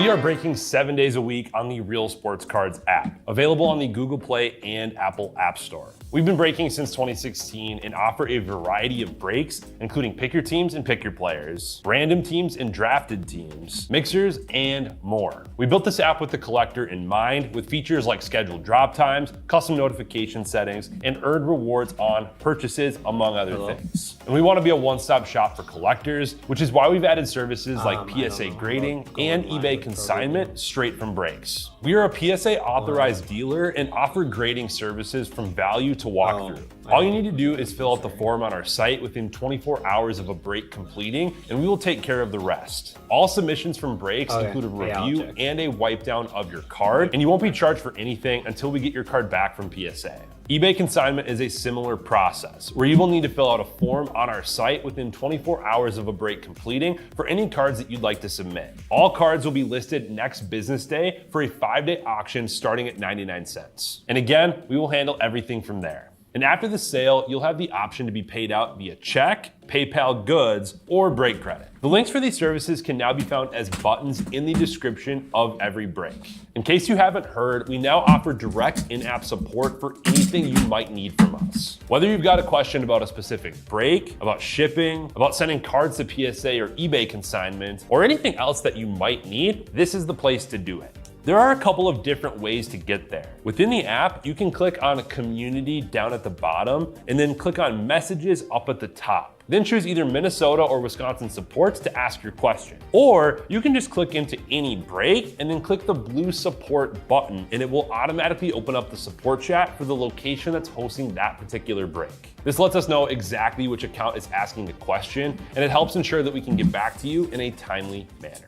We are breaking 7 days a week on the Real Sports Cards app, available on the Google Play and Apple App Store. We've been breaking since 2016 and offer a variety of breaks, including pick your teams and pick your players, random teams and drafted teams, mixers, and more. We built this app with the collector in mind, with features like scheduled drop times, custom notification settings, and earned rewards on purchases, among other things. And we want to be a one-stop shop for collectors, which is why we've added services like PSA grading and eBay consignment straight from breaks. We are a PSA authorized dealer and offer grading services from value to walkthrough. All you need to do is fill out the form on our site within 24 hours of a break completing, and we will take care of the rest. All submissions from breaks include a review and a wipe down of your card, and you won't be charged for anything until we get your card back from PSA. eBay consignment is a similar process, where you will need to fill out a form on our site within 24 hours of a break completing for any cards that you'd like to submit. All cards will be listed next business day for a 5-day auction starting at 99 cents. And again, we will handle everything from there. And after the sale, you'll have the option to be paid out via check, PayPal goods, or break credit. The links for these services can now be found as buttons in the description of every break. In case you haven't heard, we now offer direct in-app support for anything you might need from us. Whether you've got a question about a specific break, about shipping, about sending cards to PSA or eBay consignment, or anything else that you might need, this is the place to do it. There are a couple of different ways to get there. Within the app, you can click on Community down at the bottom and then click on Messages up at the top. Then choose either Minnesota or Wisconsin supports to ask your question. Or you can just click into any break and then click the blue support button, and it will automatically open up the support chat for the location that's hosting that particular break. This lets us know exactly which account is asking the question, and it helps ensure that we can get back to you in a timely manner.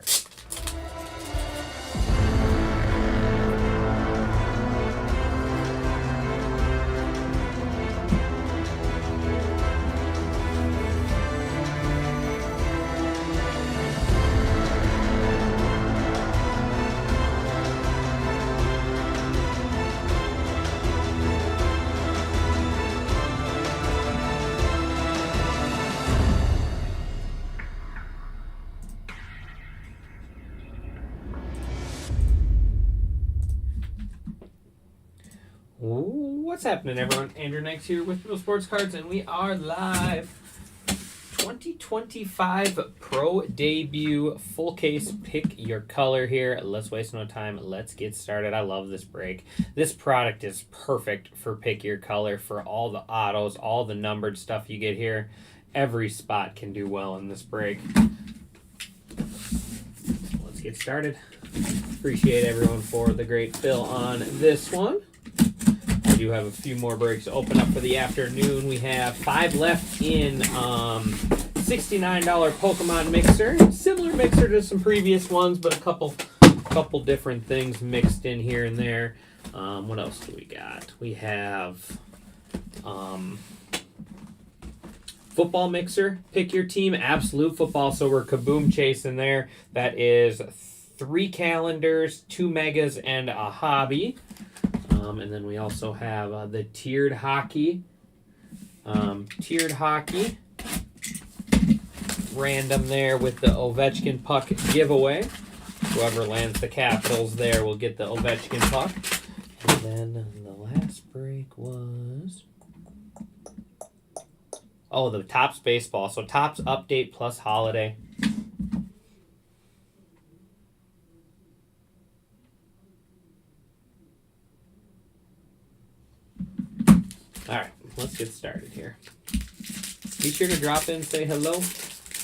What's happening, everyone? Andrew Nikes here with Real Sports Cards, and we are live. 2025 Pro Debut Full Case Pick Your Color here. Let's waste no time. Let's get started. I love this break. This product is perfect for Pick Your Color, for all the autos, all the numbered stuff you get here. Every spot can do well in this break. Let's get started. Appreciate everyone for the great fill on this one. I do have a few more breaks to open up for the afternoon. We have 5 left in $69 Pokemon Mixer. Similar mixer to some previous ones, but a couple different things mixed in here and there. What else do we got? We have Football Mixer. Pick your team. Absolute Football. So we're kaboom chasing there. That is 3 calendars, 2 megas, and a hobby. And then we also have the tiered hockey. Random there with the Ovechkin puck giveaway. Whoever lands the Capitals there will get the Ovechkin puck. And then the last break was... oh, the Topps Baseball. So Topps Update plus Holiday. All right, let's get started here. Be sure to drop in, say hello.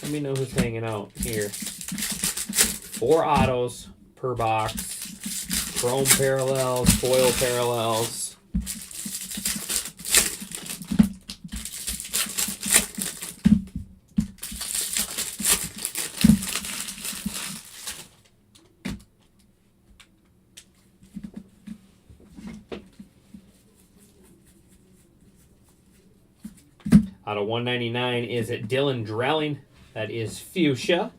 Let me know who's hanging out here. 4 autos per box. Chrome parallels, foil parallels. Out of 199 is it Dylan Drelling. That is Fuchsia.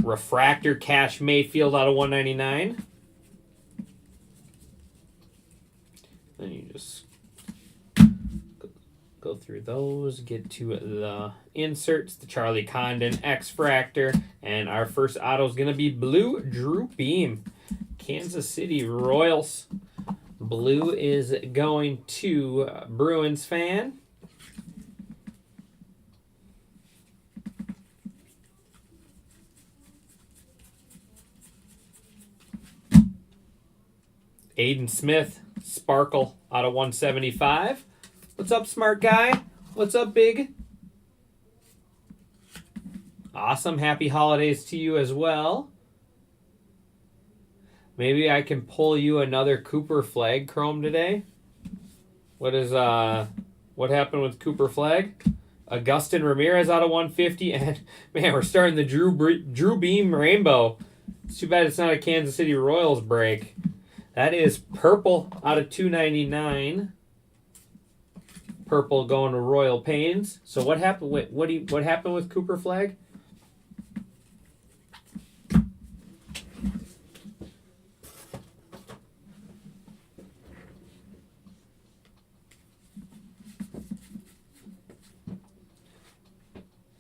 Refractor Cash Mayfield out of 199. Then you just Go through those, get to the inserts, the Charlie Condon X-Fractor, and our first auto is going to be blue Drew Beam, Kansas City Royals. Blue is going to Bruins fan. Aiden Smith, Sparkle out of 175. What's up, smart guy? What's up, big? Awesome. Happy holidays to you as well. Maybe I can pull you another Cooper Flag Chrome today. What happened with Cooper Flag? Augustin Ramirez out of 150. And, man, we're starting the Drew Beam Rainbow. It's too bad it's not a Kansas City Royals break. That is purple out of 299. Purple going to Royal Pains. So what happened? What happened with Cooper Flag?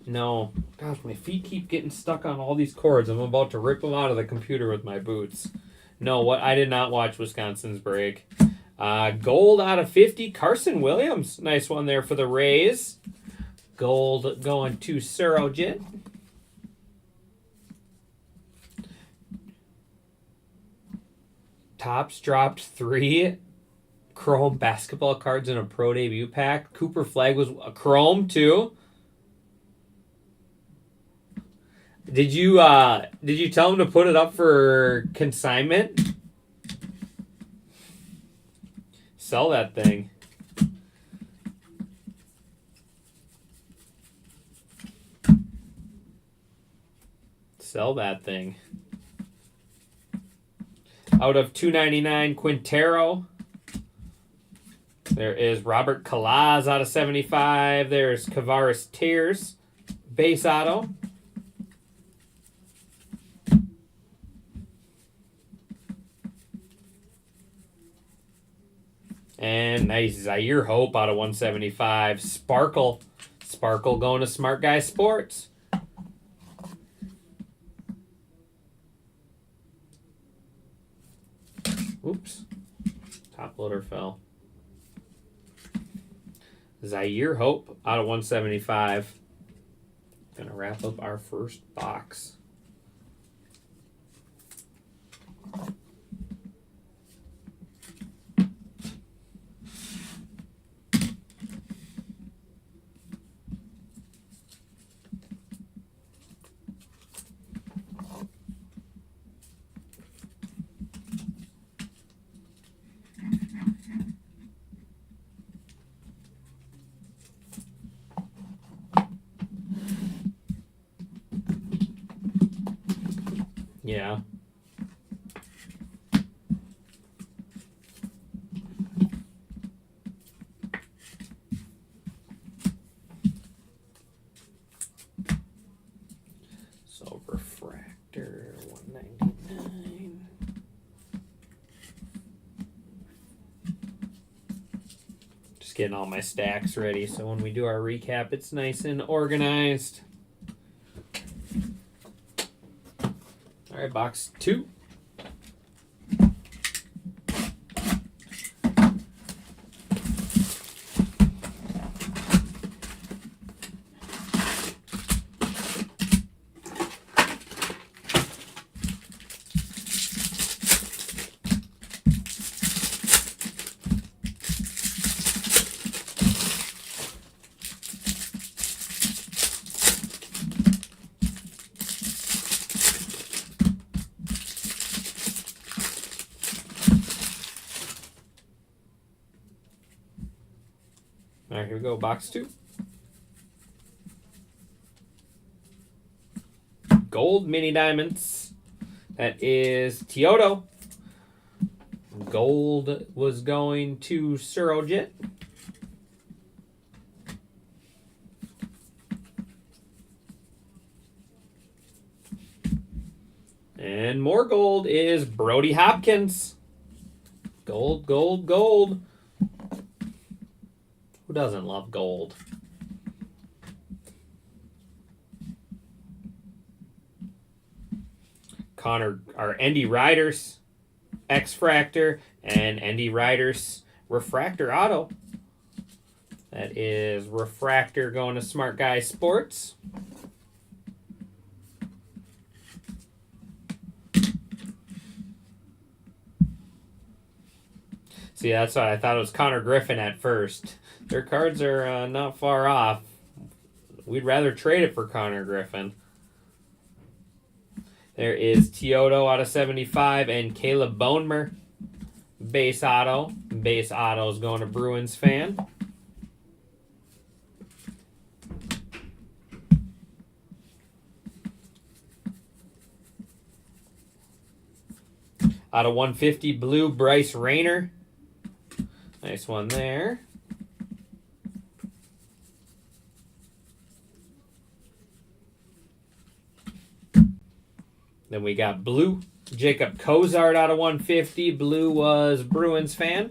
No. Gosh, my feet keep getting stuck on all these cords. I'm about to rip them out of the computer with my boots. No, I did not watch Wisconsin's break. Gold out of 50, Carson Williams. Nice one there for the Rays. Gold going to Surojit. Topps dropped 3 Chrome basketball cards in a Pro Debut pack. Cooper Flag was a Chrome too. Did you tell him to put it up for consignment? Sell that thing. Sell that thing. Out of 299, Quintero. There is Robert Kalaz out of 75. There's Kavaris Tears. Base auto. And nice Zaire Hope out of 175. Sparkle. Sparkle going to Smart Guy Sports. Oops. Top loader fell. Zaire Hope out of 175. Gonna wrap up our first box. Yeah. So refractor 199. Just getting all my stacks ready so when we do our recap it's nice and organized. All right, box 2. All right, here we go. Box 2. Gold mini diamonds. That is Teodo. Gold was going to Surojit. And more gold is Brody Hopkins. Gold, gold, gold. Who Who doesn't love gold? Endy Riders X-Fractor and Endy Riders Refractor Auto. That is Refractor going to Smart Guy Sports. See, that's why I thought it was Connor Griffin at first. Their cards are not far off. We'd rather trade it for Connor Griffin. There is Teodo out of 75 and Caleb Bonemer. Base auto. Base auto is going to Bruins fan. Out of 150, blue, Bryce Rayner. Nice one there. Then we got blue, Jacob Cozart out of 150. Blue was Bruins fan.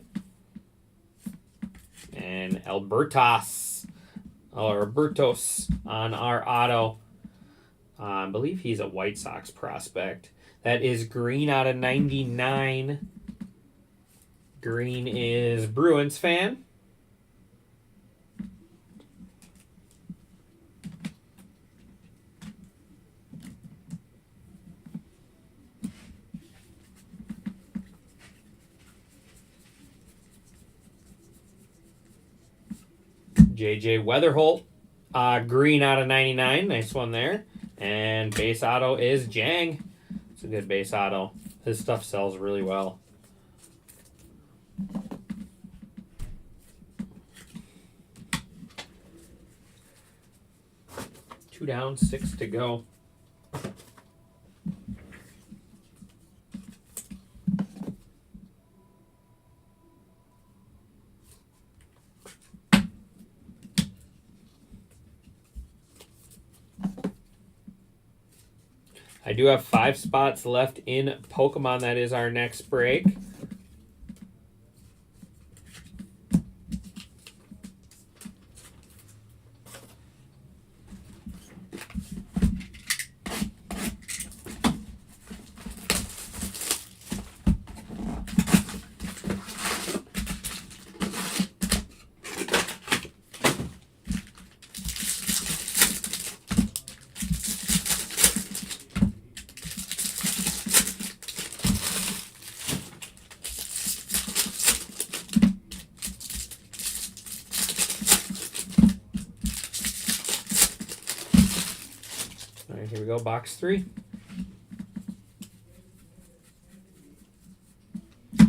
And Albertos on our auto. I believe he's a White Sox prospect. That is green out of 99. Green is Bruins fan. JJ Weatherholt, green out of 99. Nice one there. And base auto is Jang. It's a good base auto. His stuff sells really well. Two down, 6 to go. I do have 5 spots left in Pokemon. That is our next break. All right, here we go, box 3.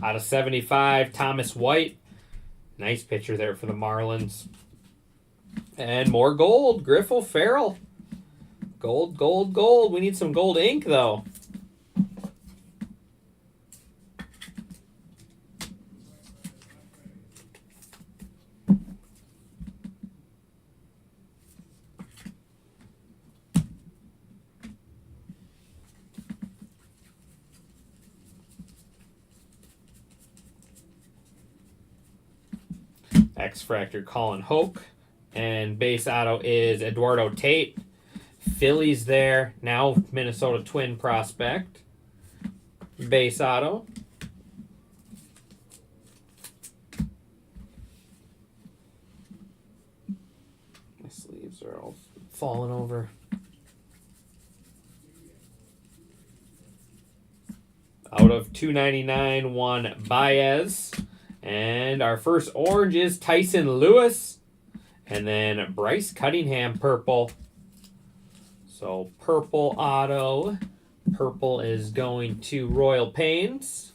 Out of 75, Thomas White. Nice pitcher there for the Marlins. And more gold, Griffel Farrell. Gold, gold, gold. We need some gold ink, though. X-Fractor Colin Hoke. And base auto is Eduardo Tate. Phillies there. Now Minnesota Twin prospect. Base auto. My sleeves are all falling over. Out of 299, one Baez. And our first orange is Tyson Lewis. And then Bryce Cunningham, purple. So purple auto. Purple is going to Royal Pains.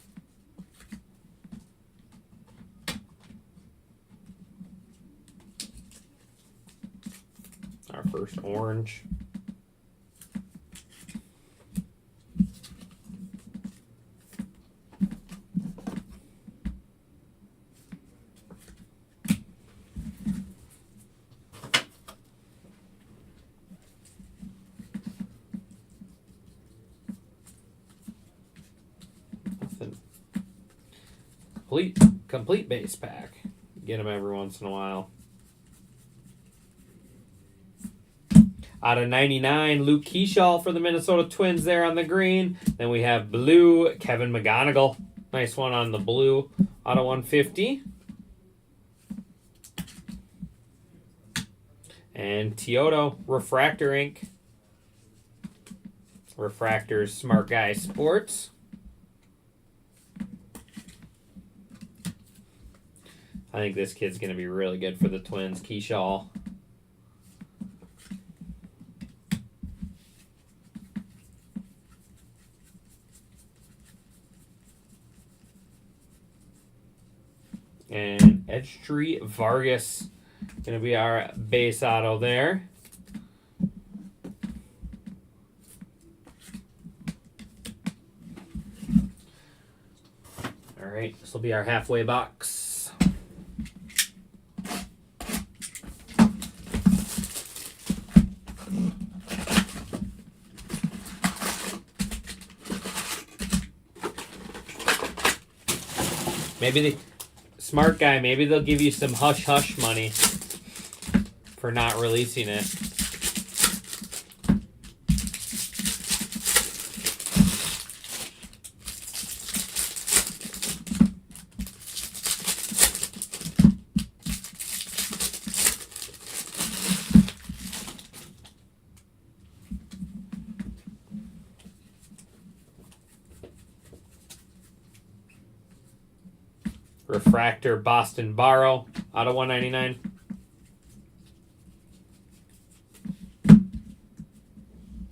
Our first orange. Complete base pack. Get them every once in a while. Out of 99, Luke Keeschall for the Minnesota Twins there on the green. Then we have blue, Kevin McGonigal. Nice one on the blue. Out of 150. And Teodo, Refractor Ink. Refractor's Smart Guy Sports. I think this kid's going to be really good for the Twins, Keeschall. And Edstri Vargas going to be our base auto there. All right, this will be our halfway box. Maybe the Smart Guy, maybe they'll give you some hush-hush money for not releasing it. Refractor Boston Barrow out of 199.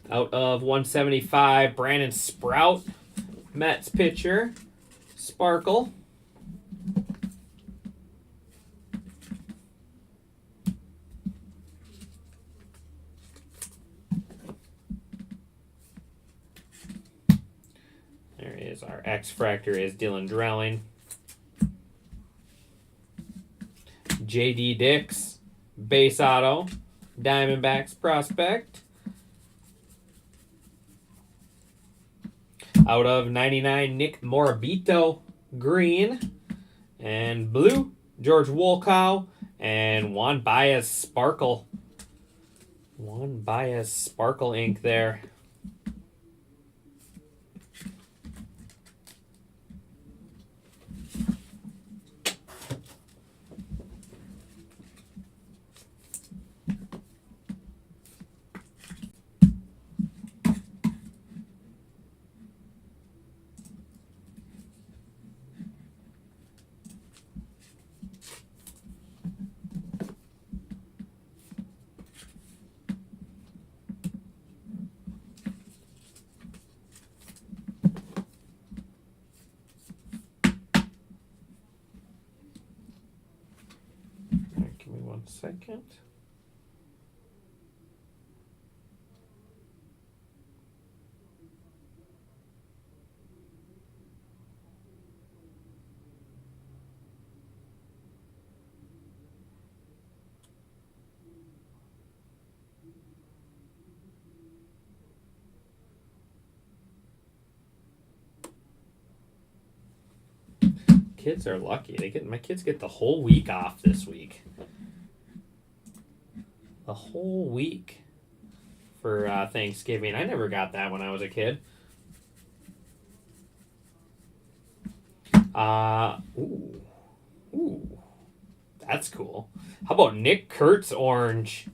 Out of 175, Brandon Sprout, Mets pitcher, Sparkle. There he is. Our X-Fractor is Dylan Drelling. J.D. Dix, base auto, Diamondbacks prospect. Out of 99, Nick Morabito, green. And blue, George Wolkow. And Juan Baez Sparkle. Juan Baez Sparkle ink there. Give me 1 second. Kids are lucky. My kids get the whole week off this week. The whole week for Thanksgiving. I never got that when I was a kid. Ooh, that's cool. How about Nick Kurtz orange?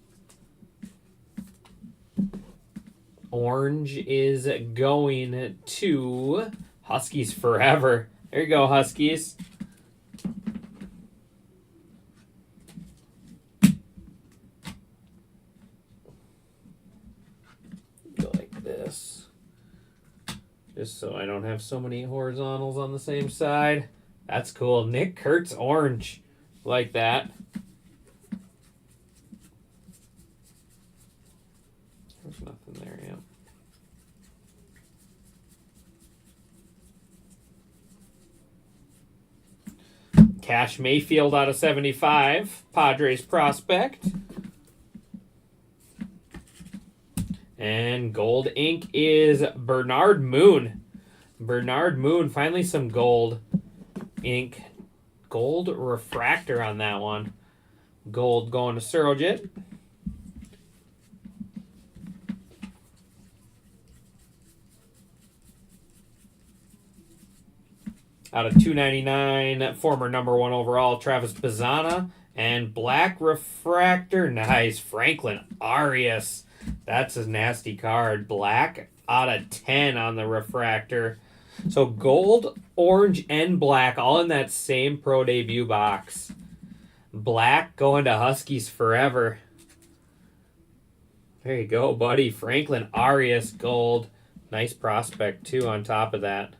Orange is going to Huskies forever. There you go, Huskies. Go like this. Just so I don't have so many horizontals on the same side. That's cool. Nick Kurtz orange. Like that. There's nothing there yet. Cash Mayfield out of 75. Padres prospect. And gold ink is Bernard Moon. Bernard Moon, finally some gold ink. Gold refractor on that one. Gold going to Surojit. Out of 299, former #1 overall, Travis Bazzana. And black refractor, nice, Franklin Arias. That's a nasty card. Black out of 10 on the refractor. So gold, orange, and black all in that same pro debut box. Black going to Huskies forever. There you go, buddy. Franklin Arias gold. Nice prospect, too, on top of that.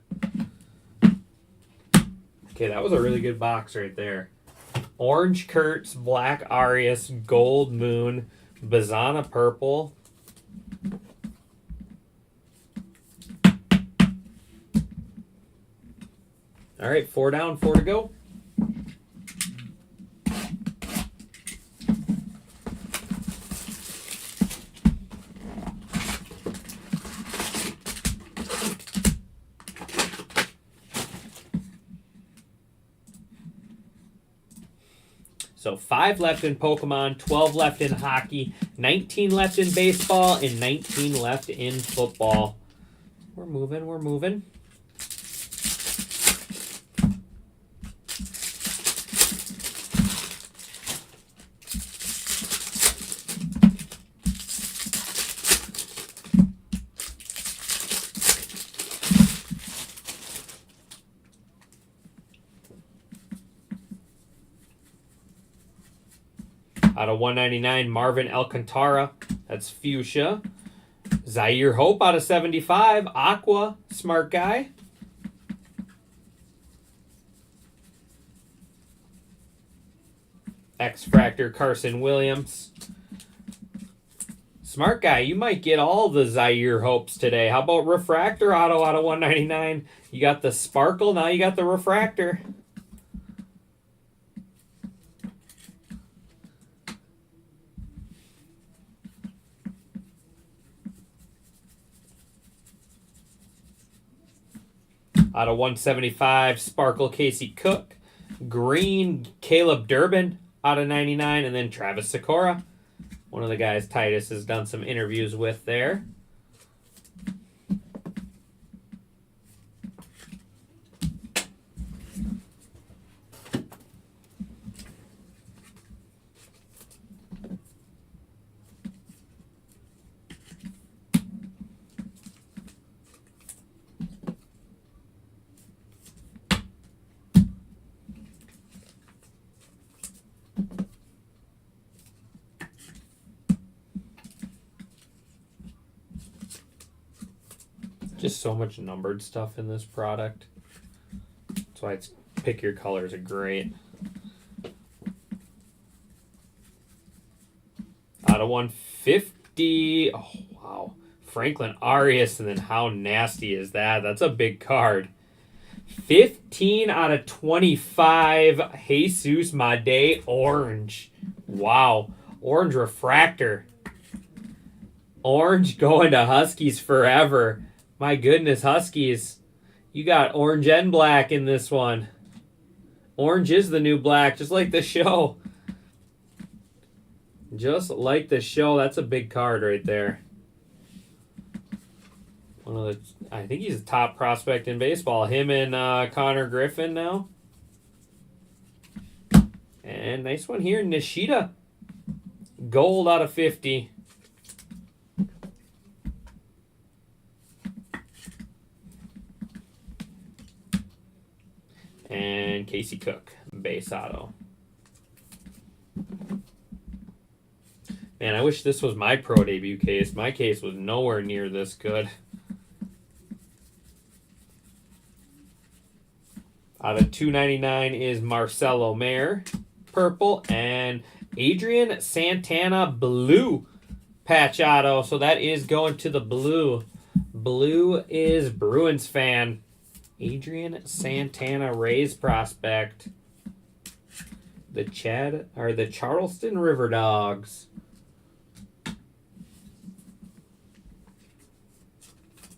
Okay, that was a really good box right there. Orange Kurtz, black Arias, gold Moon, Bazzana purple. All right, 4 down, 4 to go. So 5 left in Pokemon, 12 left in hockey, 19 left in baseball, and 19 left in football. We're moving, we're moving. Out of 199, Marvin Alcantara. That's fuchsia. Zaire Hope out of 75. Aqua, smart guy. X-Fractor, Carson Williams. Smart guy, you might get all the Zaire Hopes today. How about Refractor Auto out of 199? You got the Sparkle, now you got the Refractor. Out of 175, Sparkle Casey Cook. Green, Caleb Durbin out of 99. And then Travis Sikora, one of the guys Titus has done some interviews with there. Just so much numbered stuff in this product. That's why it's pick your colors are great. Out of 150. Oh, wow. Franklin Arias, and then how nasty is that? That's a big card. 15 out of 25. Jesus Made orange. Wow. Orange refractor. Orange going to Huskies forever. My goodness, Huskies. You got orange and black in this one. Orange is the new black, just like the show. Just like the show. That's a big card right there. One of the, I think he's a top prospect in baseball. Him and Connor Griffin now. And nice one here, Nishida. Gold out of 50. And Casey Cook, base auto. Man, I wish this was my pro debut case. My case was nowhere near this good. Out of 299 is Marcelo Mayer, purple, and Adrian Santana, blue patch auto. So that is going to the blue. Blue is Bruins fan. Adrian Santana, Rays prospect. The Charleston River Dogs.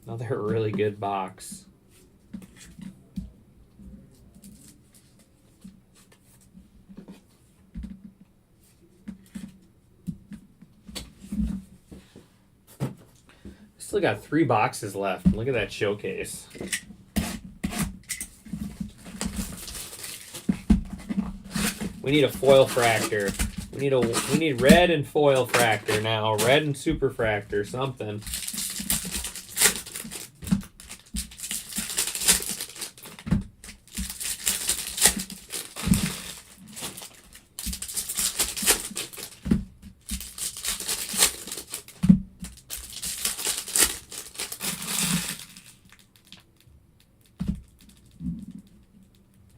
Another really good box. Still got 3 boxes left. Look at that showcase. We need a foil fractor. We need red and foil fractor now. Red and super fractor, something.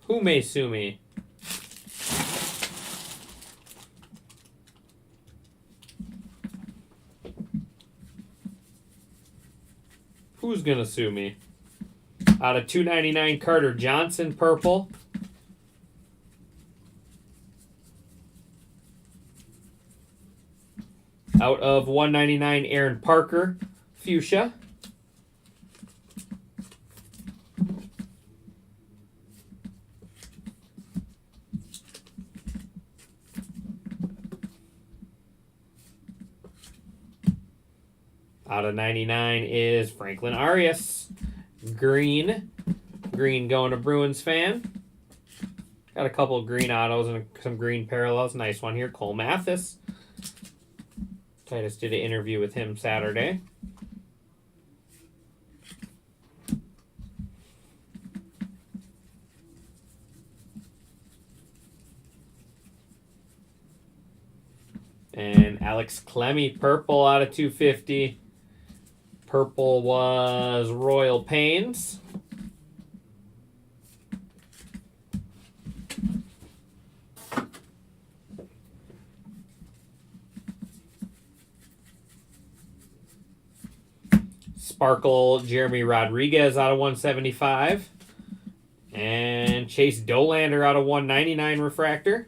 Who may sue me? Who's gonna sue me? Out of 299, Carter Johnson, purple. Out of 199, Aaron Parker, fuchsia. Out of 99 is Franklin Arias. Green. Green going to Bruins fan. Got a couple of green autos and some green parallels. Nice one here. Cole Mathis. Titus did an interview with him Saturday. And Alex Clemmy, purple out of 250. Purple was Royal Pains. Sparkle Jeremy Rodriguez out of 175. And Chase Dolander out of 199 refractor.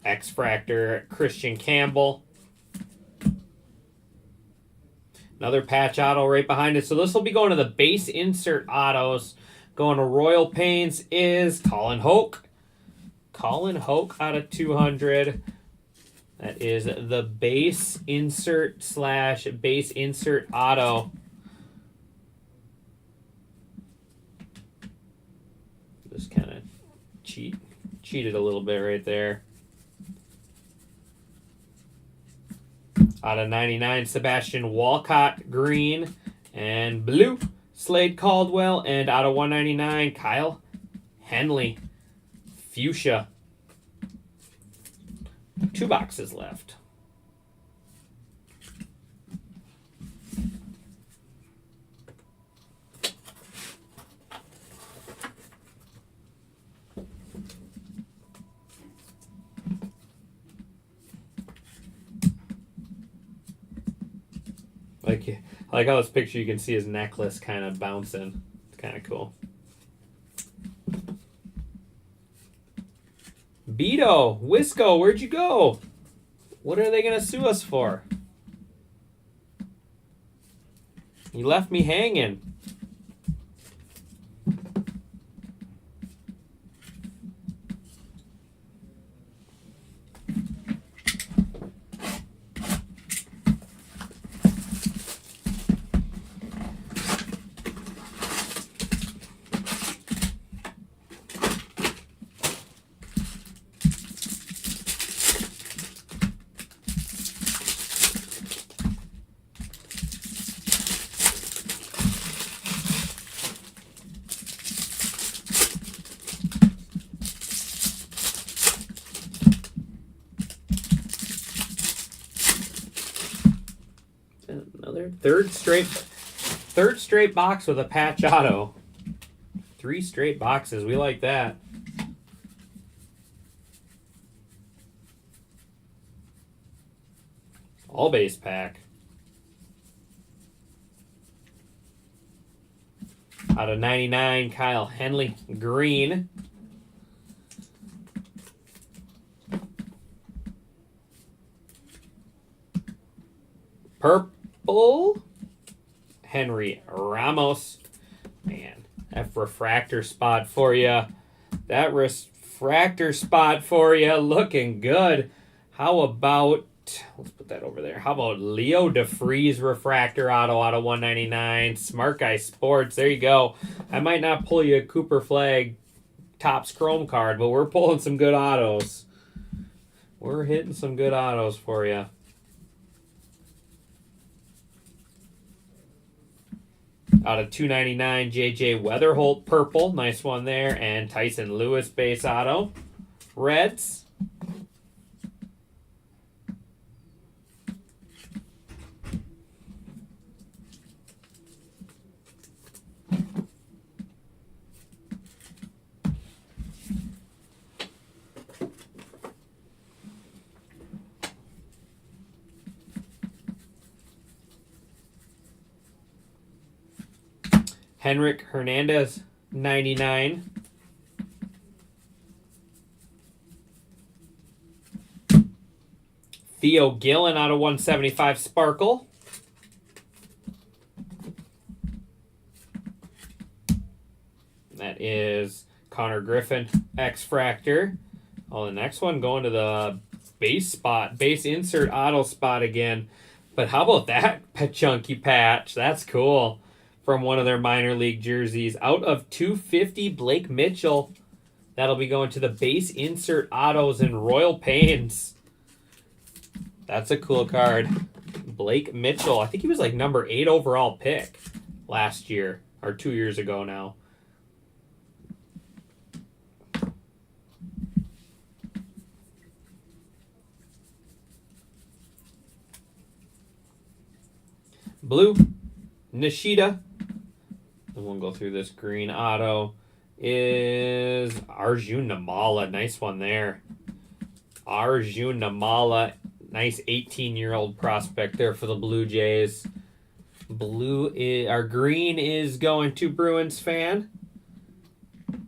X-Fractor, Christian Campbell. Another patch auto right behind it. So this will be going to the base insert autos. Going to Royal Paints is Colin Hoke. Colin Hoke out of 200. That is the base insert / base insert auto. Just kind of cheated a little bit right there. Out of 99, Sebastian Walcott, green and blue. Slade Caldwell. And out of 199, Kyle Henley, fuchsia. 2 boxes left. I like how this picture you can see his necklace kind of bouncing. It's kind of cool. Beto, Wisco, where'd you go? What are they going to sue us for? You left me hanging. Another third straight box with a patch auto. 3 straight boxes. We like that. All base pack. Out of 99, Kyle Henley, green. Purple, Henry Ramos. Man, that refractor spot for you. That refractor spot for you looking good. How about let's put that over there. How about Leo DeFreeze refractor auto out of 199? Smart Guy Sports. There you go. I might not pull you a Cooper Flag Topps Chrome card, but we're pulling some good autos. We're hitting some good autos for you. Out of 299, JJ Weatherholt purple. Nice one there. And Tyson Lewis base auto. Reds. Henrik Hernandez, 99. Theo Gillen out of 175 Sparkle. That is Connor Griffin, X-Fractor. Oh, the next one going to the base spot, base insert auto spot again. But how about that chunky patch? That's cool. From one of their minor league jerseys. Out of 250, Blake Mitchell. That'll be going to the base insert autos in Royal Pains. That's a cool card. Blake Mitchell. I think he was like number 8 overall pick last year. Or 2 years ago now. Blue. Nishida. And we'll go through this green auto. Is Arjun Namala. Nice one there. Arjun Namala. Nice 18-year-old prospect there for the Blue Jays. Our green is going to Bruins fan.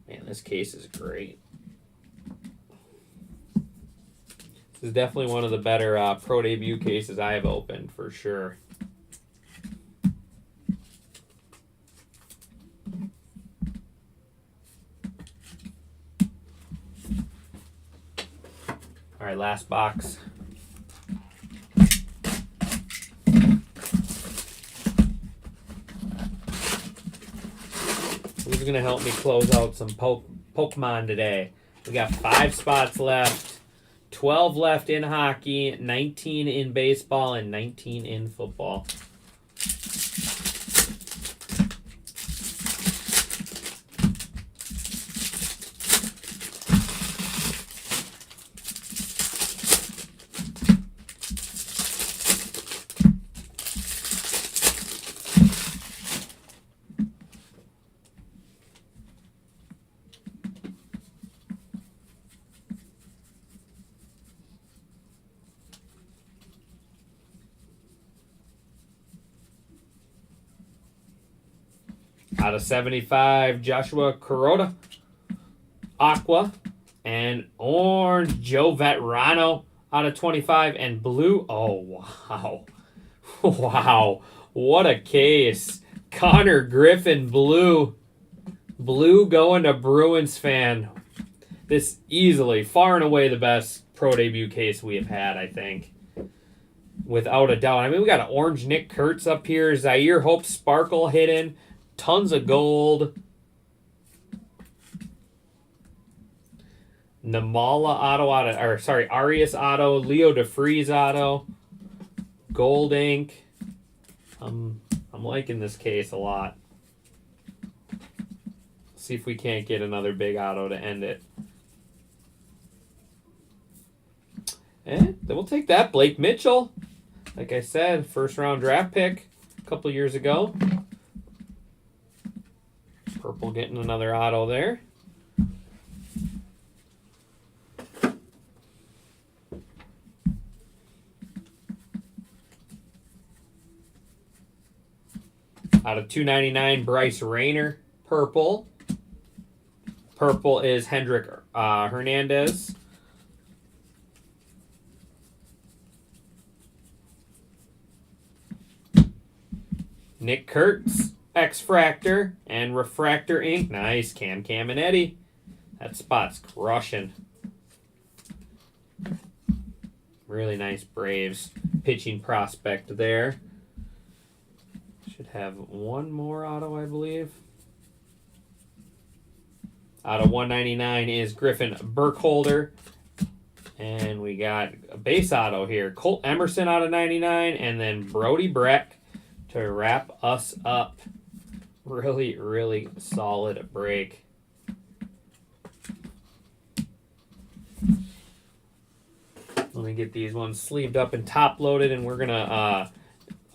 Man, this case is great. This is definitely one of the better pro debut cases I have opened for sure. All right, last box. Who's going to help me close out some Pokemon today? We got 5 spots left, 12 left in hockey, 19 in baseball, and 19 in football. Out of 75, Joshua Kuroda, Aqua, and orange, Joe Veterano out of 25, and blue. Oh, wow. Wow. What a case. Connor Griffin, blue. Blue going to Bruins fan. This easily, far and away the best pro debut case we have had, I think. Without a doubt. I mean, we got an orange Nick Kurtz up here. Zaire Hope Sparkle hidden. Tons of gold. Namala auto, Arias auto, Leo DeFreeze auto, gold ink. I'm liking this case a lot. See if we can't get another big auto to end it. And then we'll take that. Blake Mitchell. Like I said, first round draft pick a couple years ago. Purple getting another auto there. Out of 299, Bryce Rayner, purple. Purple is Hendrik Hernandez. Nick Kurtz, X-Fractor, and Refractor ink. Nice. Cam and Eddie. That spot's crushing. Really nice Braves pitching prospect there. Should have one more auto, I believe. Out of 199 is Griffin Burkholder. And we got a base auto here. Colt Emerson out of 99. And then Brody Breck to wrap us up. Really, really solid break. Let me get these ones sleeved up and top loaded, and we're gonna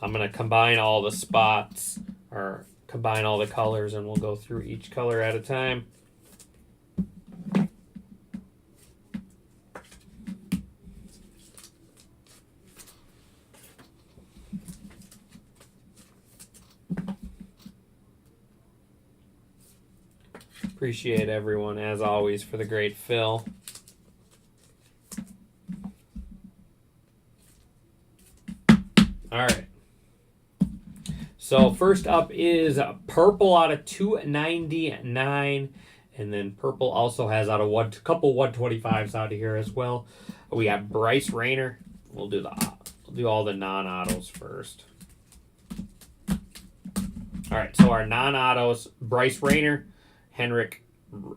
I'm gonna combine all the spots, or combine all the colors, and we'll go through each color at a time. Appreciate everyone, as always, for the great fill. All right. So first up is purple out of 299, and then purple also has out of a couple 125s out of here as well. We got Bryce Rayner. We'll do all the non-autos first. All right. So our non-autos: Bryce Rayner, Henrik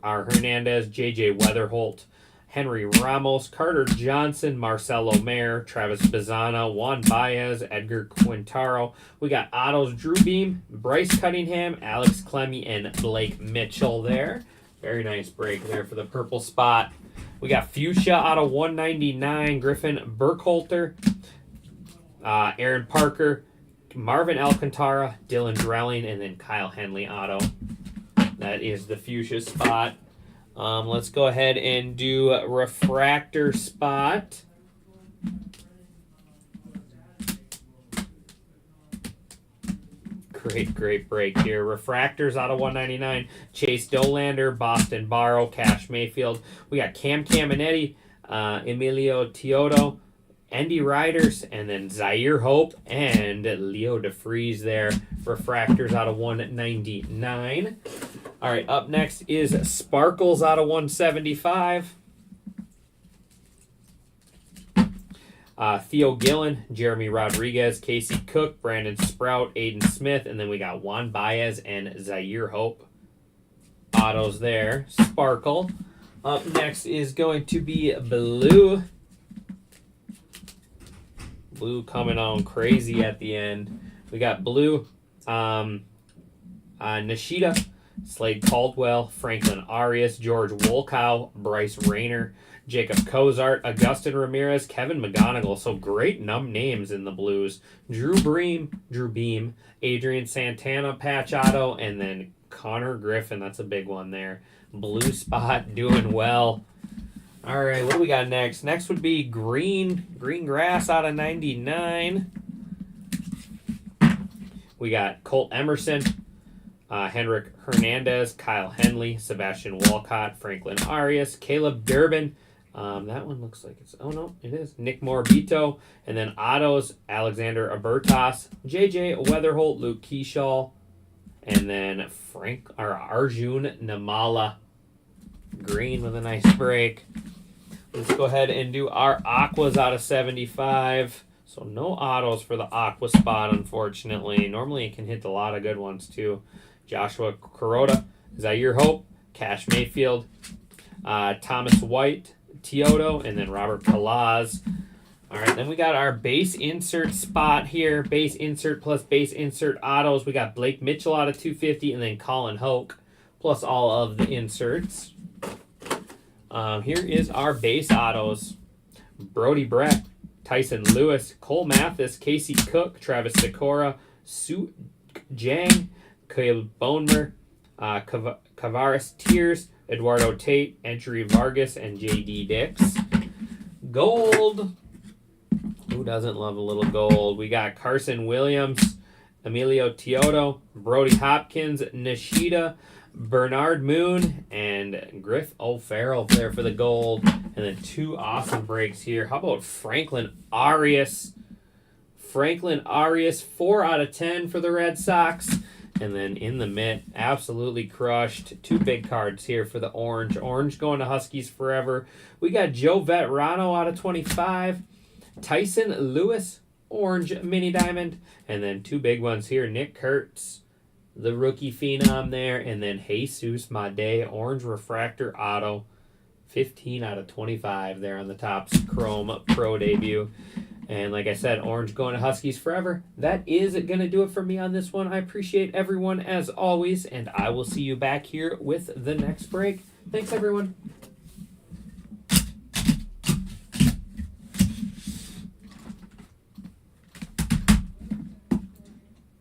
Hernandez, JJ Weatherholt, Henry Ramos, Carter Johnson, Marcelo Mayer, Travis Bazzana, Juan Baez, Edgar Quintaro. We got autos: Drew Beam, Bryce Cunningham, Alex Clemmy, and Blake Mitchell there. Very nice break there for the purple spot. We got fuchsia out of 199, Griffin Burkholder, Aaron Parker, Marvin Alcantara, Dylan Drelling, and then Kyle Henley auto. That is the fuchsia spot. Let's go ahead and do a refractor spot. Great break here. Refractors out of 199. Chase Dolander, Boston Barrow, Cash Mayfield. We got Cam Caminetti, Emilio Teodo, Andy Riders, and then Zaire Hope and Leo DeFreeze there. Refractors out of 199. All right, up next is Sparkles out of 175. Theo Gillen, Jeremy Rodriguez, Casey Cook, Brandon Sprout, Aiden Smith, and then we got Juan Baez and Zaire Hope. Autos there. Sparkle. Up next is going to be Blue. Blue coming on crazy at the end. We got Blue, Nishida, Slade Caldwell, Franklin Arias, George Wolkow, Bryce Rayner, Jacob Cozart, Augustin Ramirez, Kevin McGonigal. So great names in the Blues. Drew Beam, Adrian Santana, Patch Auto, and then Connor Griffin. That's a big one there. Blue spot doing well. All right, what do we got next? Next would be green grass out of 99. We got Colt Emerson, Henrik Hernandez, Kyle Henley, Sebastian Walcott, Franklin Arias, Caleb Durbin. That one looks like it's, oh no, it is. Nick Morabito. And then autos, Alexander Abertas, JJ Weatherholt, Luke Keyshaw, and then Arjun Namala. Green with a nice break. Let's go ahead and do our aquas out of 75. So no autos for the aqua spot, unfortunately. Normally it can hit a lot of good ones too. Joshua Kuroda, Zaire Hope, Cash Mayfield, Thomas White, Teodo, and then Robert Palaz. All right, then we got our base insert spot here. Base insert plus base insert autos. We got Blake Mitchell out of 250, and then Colin Hoke, plus all of the inserts. Here is our base autos. Brody Breck, Tyson Lewis, Cole Mathis, Casey Cook, Travis Sikora, Su Jang, Caleb Bonemer, Kavaris Tears, Eduardo Tate, Entry Vargas, and J.D. Dix. Gold. Who doesn't love a little gold? We got Carson Williams, Emilio Teodo, Brody Hopkins, Nishida, Bernard Moon, and Griff O'Farrell there for the gold. And then two awesome breaks here. How about Franklin Arias? Franklin Arias, 4 out of 10 for the Red Sox. And then in the mitt, absolutely crushed. Two big cards here for the orange. Orange going to Huskies forever. We got Joe Veterano out of 25. Tyson Lewis, orange mini diamond. And then 2 big ones here. Nick Kurtz, the rookie phenom there. And then Jesus Made, orange refractor auto. 15 out of 25 there on the Topps Chrome Pro debut. And like I said, orange going to Huskies forever. That is going to do it for me on this one. I appreciate everyone as always, and I will see you back here with the next break. Thanks, everyone.